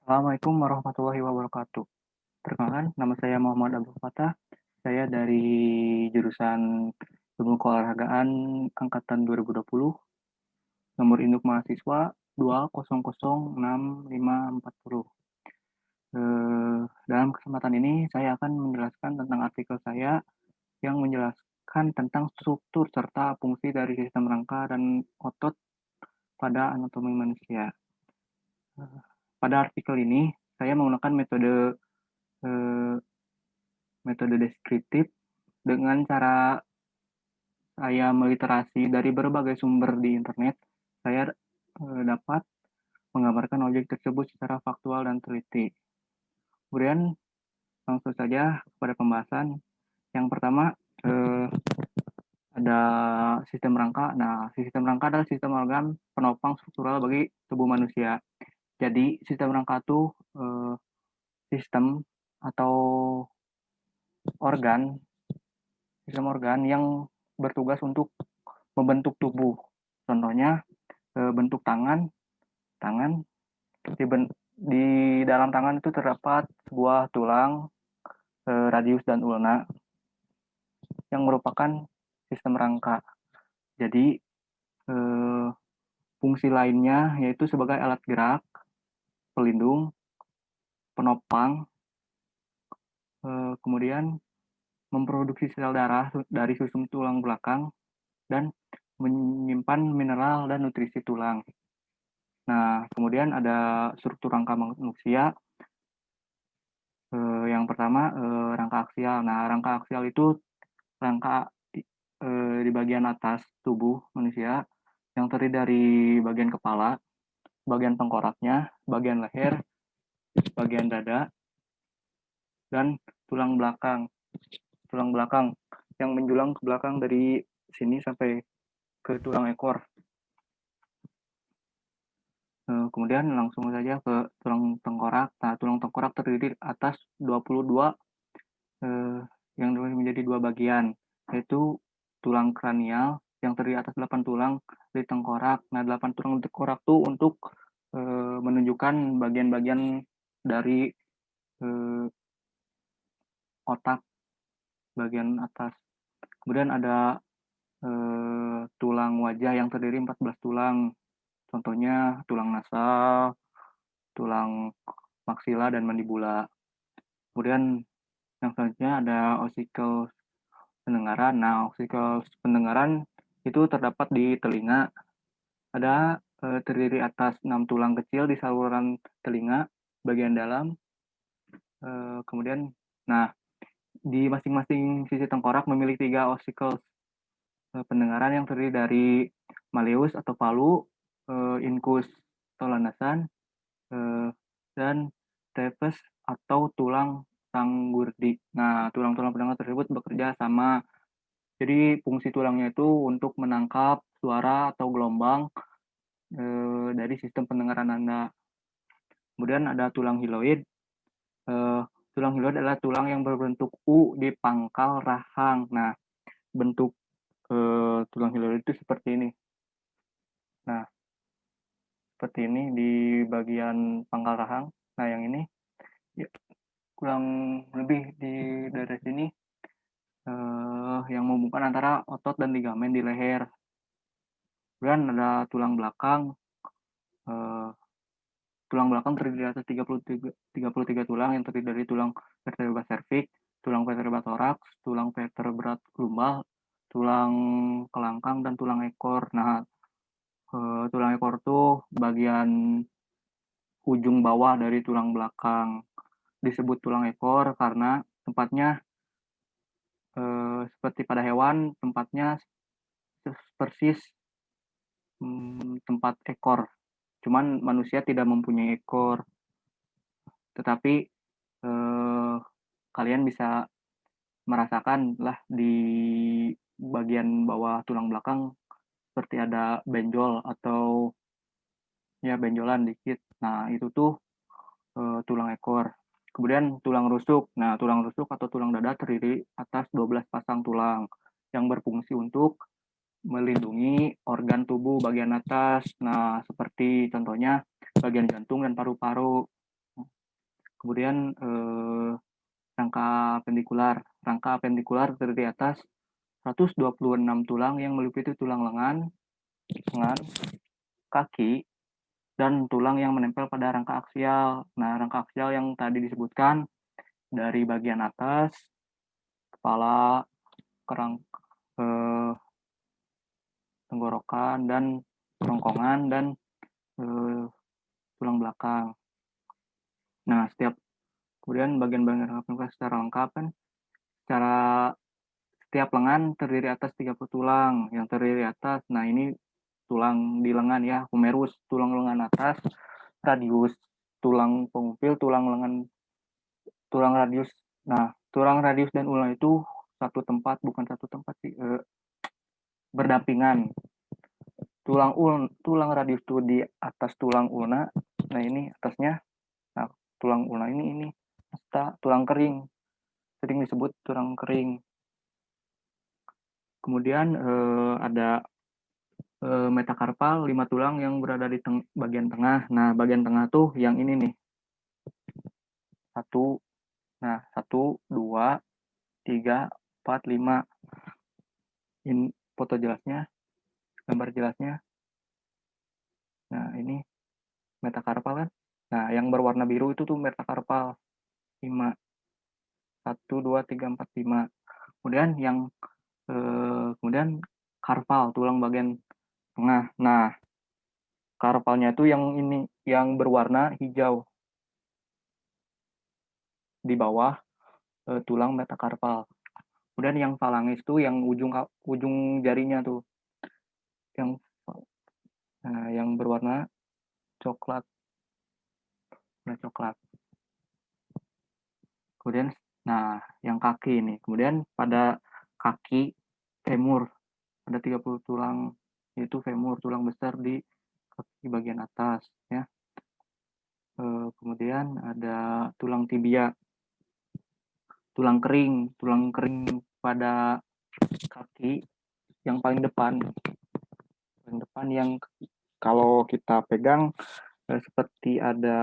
Assalamualaikum warahmatullahi wabarakatuh. Perkenalkan, nama saya Muhammad Abdul Fattah. Saya dari jurusan Ilmu Keolahragaan angkatan 2020, nomor induk mahasiswa 2006540. Dalam kesempatan ini, saya akan menjelaskan tentang artikel saya yang menjelaskan tentang struktur serta fungsi dari sistem rangka dan otot pada anatomi manusia. Pada artikel ini, saya menggunakan eh, metode deskriptif dengan cara saya meliterasi dari berbagai sumber di internet. Saya dapat menggambarkan objek tersebut secara faktual dan teliti. Kemudian langsung saja pada pembahasan. Yang pertama eh, ada sistem rangka. Nah, sistem rangka adalah sistem organ penopang struktural bagi tubuh manusia. Jadi sistem rangka itu sistem atau organ, sistem organ yang bertugas untuk membentuk tubuh. Contohnya bentuk tangan, tangan di, di dalam tangan itu terdapat sebuah tulang, radius dan ulna yang merupakan sistem rangka. Jadi fungsi lainnya yaitu sebagai alat gerak, pelindung, penopang, kemudian memproduksi sel darah dari susun tulang belakang dan menyimpan mineral dan nutrisi tulang. Nah, kemudian ada struktur rangka manusia. Yang pertama rangka aksial. Nah, rangka aksial itu rangka di bagian atas tubuh manusia yang terdiri dari bagian kepala, bagian tengkoraknya, bagian leher, bagian dada, dan tulang belakang. Tulang belakang yang menjulang ke belakang dari sini sampai ke tulang ekor. Kemudian langsung saja ke tulang tengkorak. Nah, tulang tengkorak terdiri atas 22 yang menjadi dua bagian, yaitu tulang kranial yang terdiri atas 8 tulang di tengkorak. Nah, 8 tulang di tengkorak itu untuk menunjukkan bagian-bagian dari otak bagian atas. Kemudian ada tulang wajah yang terdiri 14 tulang. Contohnya tulang nasal, tulang maksila dan mandibula. Kemudian yang selanjutnya ada osikel pendengaran. Nah, osikel pendengaran itu terdapat di telinga. Ada terdiri atas 6 tulang kecil di saluran telinga bagian dalam. Kemudian, nah, di masing-masing sisi tengkorak memiliki 3 osikel pendengaran yang terdiri dari malleus atau palu, incus atau landasan, dan stapes atau tulang sanggurdi. Nah, tulang-tulang pendengar tersebut bekerja sama. Jadi fungsi tulangnya itu untuk menangkap suara atau gelombang dari sistem pendengaran Anda. Kemudian ada tulang hiloid. Tulang hiloid adalah tulang yang berbentuk U di pangkal rahang. Nah, bentuk tulang hiloid itu seperti ini. Nah, seperti ini di bagian pangkal rahang. Nah, yang ini ya, kurang lebih di daerah sini yang menghubungkan antara otot dan ligamen di leher. Kemudian ada tulang belakang. Tulang belakang terdiri atas 33 tulang yang terdiri dari tulang vertebra cervix, tulang vertebra thorax, tulang vertebra lumbal, tulang kelangkang, dan tulang ekor. Nah, tulang ekor itu bagian ujung bawah dari tulang belakang. Disebut tulang ekor karena tempatnya seperti pada hewan, tempatnya persis tempat ekor. Cuman manusia tidak mempunyai ekor, tetapi kalian bisa merasakan lah di bagian bawah tulang belakang seperti ada benjol atau ya benjolan dikit. Nah, itu tuh tulang ekor. Kemudian tulang rusuk. Nah, tulang rusuk atau tulang dada terdiri atas 12 pasang tulang yang berfungsi untuk melindungi organ tubuh bagian atas. Nah, seperti contohnya bagian jantung dan paru-paru. Kemudian rangka pendikular. Rangka pendikular terdiri atas 126 tulang yang meliputi tulang lengan, kaki, dan tulang yang menempel pada rangka aksial. Nah, rangka aksial yang tadi disebutkan dari bagian atas, kepala, kerang, eh, tenggorokan, dan kerongkongan, dan tulang belakang. Nah, kemudian bagian-bagian rangka secara lengkap kan, secara setiap lengan terdiri atas 30 tulang. Yang terdiri atas, nah ini tulang di lengan ya, humerus, tulang lengan atas, radius, tulang pengupil, tulang radius. Nah, tulang radius dan ulna itu bukan satu tempat sih, berdampingan. Tulang radius itu di atas tulang ulna. Nah, ini atasnya. Nah, tulang ulna ini tulang kering. Sering disebut tulang kering. Kemudian ada metakarpal, 5 tulang yang berada di bagian tengah. Nah, bagian tengah tuh yang ini nih. Satu, 2, 3, 4, 5. Ini foto jelasnya, gambar jelasnya. Nah, ini metakarpal kan. Nah, yang berwarna biru itu tuh metakarpal 5. 1, 2, 3, 4, 5. Kemudian karpal, tulang bagian tengah. Nah, karpalnya itu yang ini, yang berwarna hijau di bawah tulang metakarpal. Kemudian yang falangis tuh yang ujung jarinya tuh, yang berwarna coklat. Kemudian, nah, yang kaki ini. Kemudian pada kaki femur ada 30 tulang, yaitu femur, tulang besar di kaki bagian atas ya. Kemudian ada tulang tibia, tulang kering pada kaki yang paling depan yang kalau kita pegang seperti ada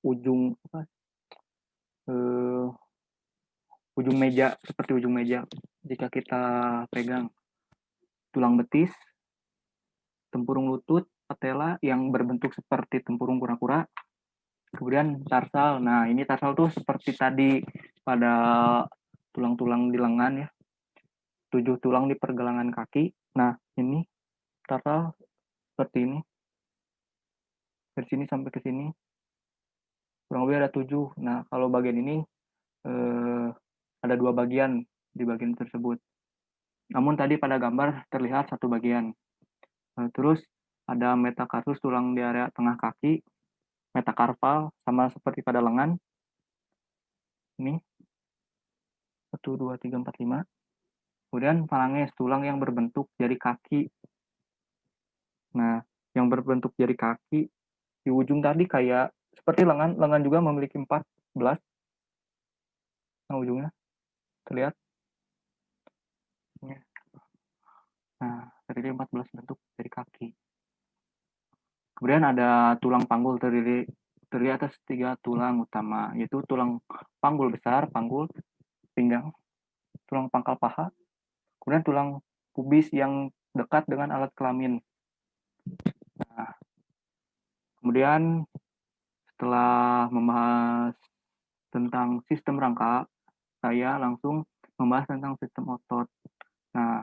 ujung seperti ujung meja jika kita pegang. Tulang betis, tempurung lutut, patella yang berbentuk seperti tempurung kura-kura. Kemudian tarsal. Nah, ini tarsal tuh seperti tadi pada tulang-tulang di lengan ya. 7 tulang di pergelangan kaki. Nah, ini tarsal seperti ini. Dari sini sampai ke sini. Kurang lebih ada 7. Nah, kalau bagian ini ada 2 bagian di bagian tersebut. Namun tadi pada gambar terlihat satu bagian. Terus ada metakarpus, tulang di area tengah kaki. Metakarpal sama seperti pada lengan. Ini 1, 2, 3, 4, 5. Kemudian falanges, tulang yang berbentuk jari kaki. Nah, yang berbentuk jari kaki di ujung tadi kayak seperti lengan juga memiliki 14. Nah, ujungnya terlihat. Nah, terdiri 14 bentuk jari kaki. Kemudian ada tulang panggul terdiri atas 3 tulang utama, yaitu tulang panggul besar, panggul pinggang, tulang pangkal paha, kemudian tulang pubis yang dekat dengan alat kelamin. Nah, kemudian setelah membahas tentang sistem rangka, saya langsung membahas tentang sistem otot. Nah,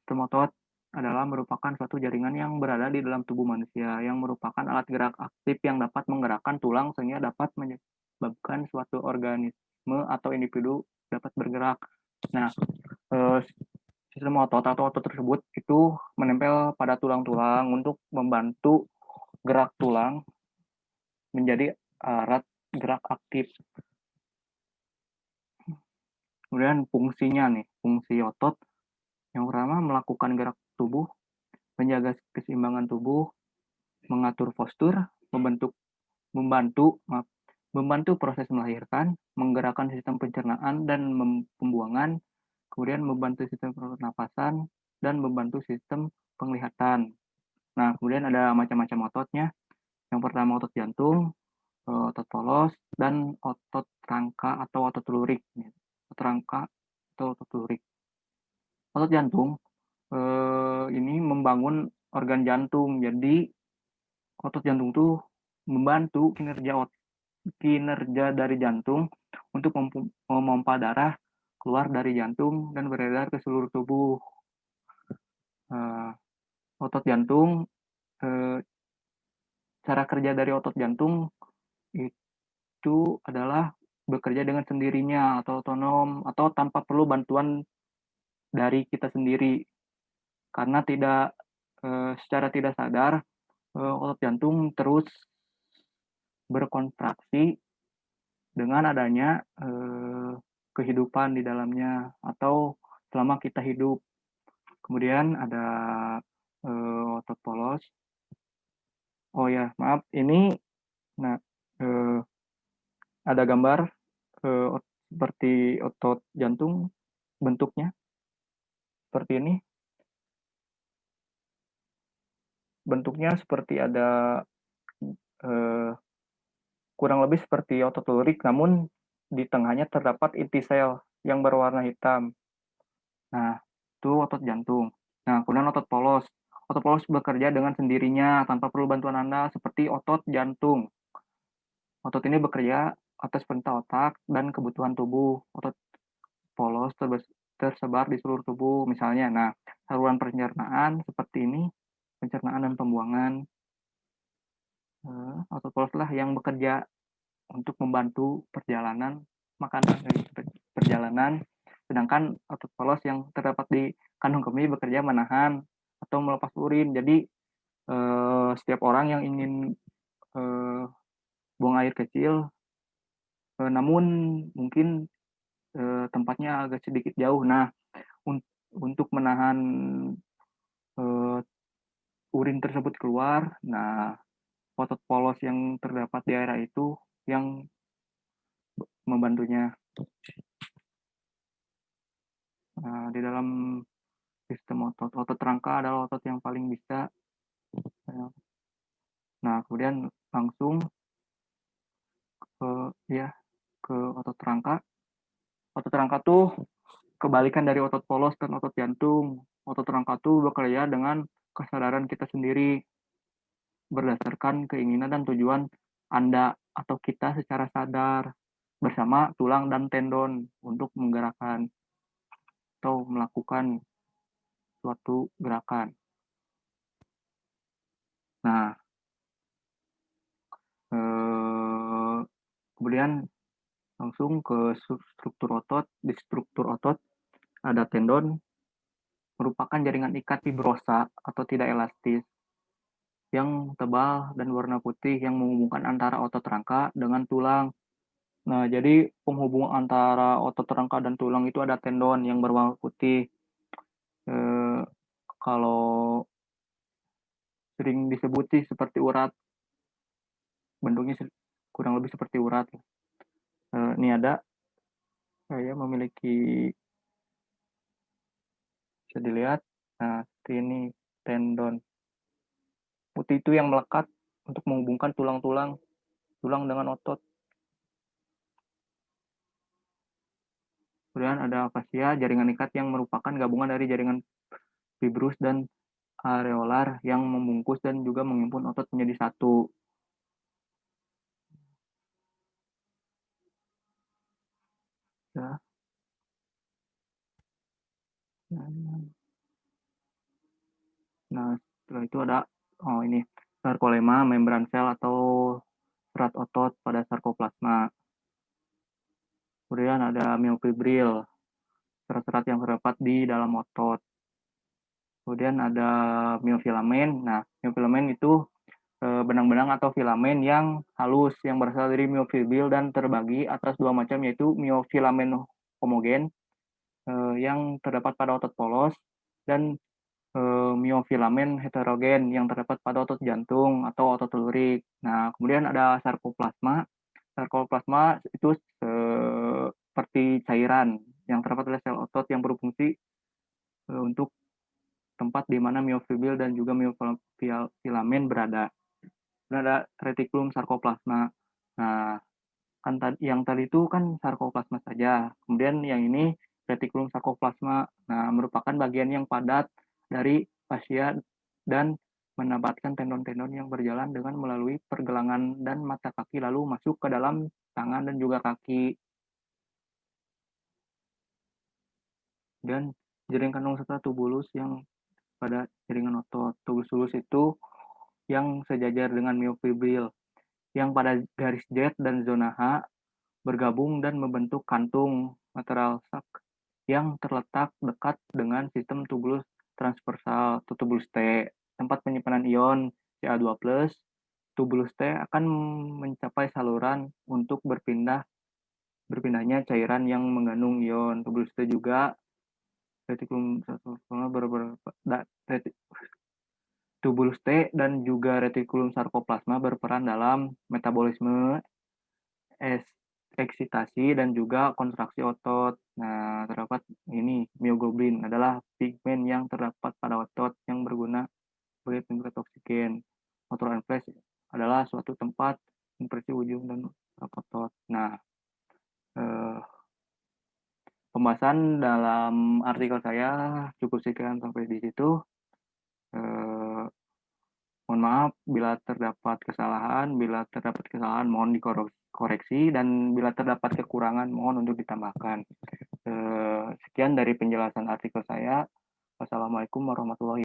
sistem otot adalah merupakan suatu jaringan yang berada di dalam tubuh manusia yang merupakan alat gerak aktif yang dapat menggerakkan tulang sehingga dapat menyebabkan suatu organisme atau individu dapat bergerak. Nah, sistem otot atau otot tersebut itu menempel pada tulang-tulang untuk membantu gerak tulang menjadi alat gerak aktif. Kemudian fungsi otot yang pertama melakukan gerak tubuh, menjaga keseimbangan tubuh, mengatur postur, membantu proses melahirkan, menggerakkan sistem pencernaan dan pembuangan, kemudian membantu sistem pernapasan, dan membantu sistem penglihatan. Nah, kemudian ada macam-macam ototnya. Yang pertama otot jantung, otot polos, dan otot rangka atau otot lurik. Otot rangka atau otot lurik. Otot jantung ini membangun organ jantung. Jadi otot jantung tuh membantu kinerja dari jantung untuk memompa darah keluar dari jantung dan beredar ke seluruh tubuh. Uh, Otot jantung, uh, cara kerja dari otot jantung itu adalah bekerja dengan sendirinya atau otonom atau tanpa perlu bantuan dari kita sendiri, karena secara tidak sadar otot jantung terus berkontraksi dengan adanya kehidupan di dalamnya atau selama kita hidup. Kemudian ada otot polos. Oh ya, maaf, ini nah ada gambar seperti otot jantung, bentuknya seperti ini. Bentuknya seperti ada kurang lebih seperti otot lurik, namun di tengahnya terdapat inti sel yang berwarna hitam. Nah, itu otot jantung. Nah, kemudian otot polos. Otot polos bekerja dengan sendirinya tanpa perlu bantuan Anda, seperti otot jantung. Otot ini bekerja atas perintah otak dan kebutuhan tubuh. Otot polos tersebar di seluruh tubuh, misalnya. Nah, saluran pencernaan seperti ini, pencernaan dan pembuangan. Otot polos lah yang bekerja untuk membantu perjalanan makanan dari perjalanan, sedangkan otot polos yang terdapat di kandung kemih bekerja menahan atau melepas urin. Jadi setiap orang yang ingin buang air kecil, namun mungkin tempatnya agak sedikit jauh. Nah, untuk menahan urin tersebut keluar, nah otot polos yang terdapat di area itu yang membantunya. Nah, di dalam sistem otot rangka adalah otot yang paling bisa. Nah, kemudian langsung ke otot rangka. Otot rangka tuh kebalikan dari otot polos dan otot jantung. Otot rangka tuh bekerja dengan kesadaran kita sendiri berdasarkan keinginan dan tujuan Anda atau kita secara sadar bersama tulang dan tendon untuk menggerakkan atau melakukan suatu gerakan. Nah, kemudian langsung ke struktur otot. Di struktur otot ada tendon, merupakan jaringan ikat fibrosa atau tidak elastis yang tebal dan warna putih yang menghubungkan antara otot rangka dengan tulang. Nah, jadi penghubung antara otot rangka dan tulang itu ada tendon yang berwarna putih. Kalau sering disebut sih seperti urat, bentuknya kurang lebih seperti urat. Ini ada, saya memiliki, bisa dilihat, nah ini tendon putih itu yang melekat untuk menghubungkan tulang dengan otot. Kemudian ada fascia, jaringan ikat yang merupakan gabungan dari jaringan fibrus dan areolar yang membungkus dan juga menghimpun otot menjadi satu. Ya. Nah, setelah itu ada ini sarkolema, membran sel atau serat otot pada sarkoplasma. Kemudian ada myofibril, serat-serat yang terdapat di dalam otot. Kemudian ada myofilamen. Nah, myofilamen itu benang-benang atau filamen yang halus yang berasal dari myofibril dan terbagi atas dua macam, yaitu myofilamen homogen yang terdapat pada otot polos dan myofilamen heterogen yang terdapat pada otot jantung atau otot lurik. Nah, kemudian ada sarkoplasma. Sarkoplasma itu seperti cairan yang terdapat pada sel otot yang berfungsi untuk tempat di mana myofibril dan juga myofilamen berada. Dan ada retikulum sarkoplasma. Nah, kan yang tadi itu kan sarkoplasma saja, kemudian yang ini retikulum sarkoplasma. Nah, merupakan bagian yang padat dari fascia dan menempatkan tendon-tendon yang berjalan dengan melalui pergelangan dan mata kaki lalu masuk ke dalam tangan dan juga kaki. Dan jaring kandung serta tubulus yang pada jaringan otot. Tubulus itu yang sejajar dengan miofibril, yang pada garis Z dan zona H bergabung dan membentuk kantung lateral sac yang terletak dekat dengan sistem tubulus transversal atau tubulus T, tempat penyimpanan ion Ca2+. Tubulus T akan mencapai saluran untuk berpindahnya cairan yang mengandung ion. Tubulus T juga retikulum tubulus T dan juga retikulum sarkoplasma berperan dalam metabolisme, eksitasi dan juga kontraksi otot. Nah, terdapat ini mioglobin adalah pigmen yang terdapat pada otot yang berguna sebagai penyumbat oksigen. Motor and flash adalah suatu tempat impresi ujung dan otot. Nah, eh, pembahasan dalam artikel saya cukup sekian sampai di situ. Eh, Mohon maaf bila terdapat kesalahan mohon dikoreksi, dan bila terdapat kekurangan mohon untuk ditambahkan. Sekian dari penjelasan artikel saya. Wassalamualaikum warahmatullahi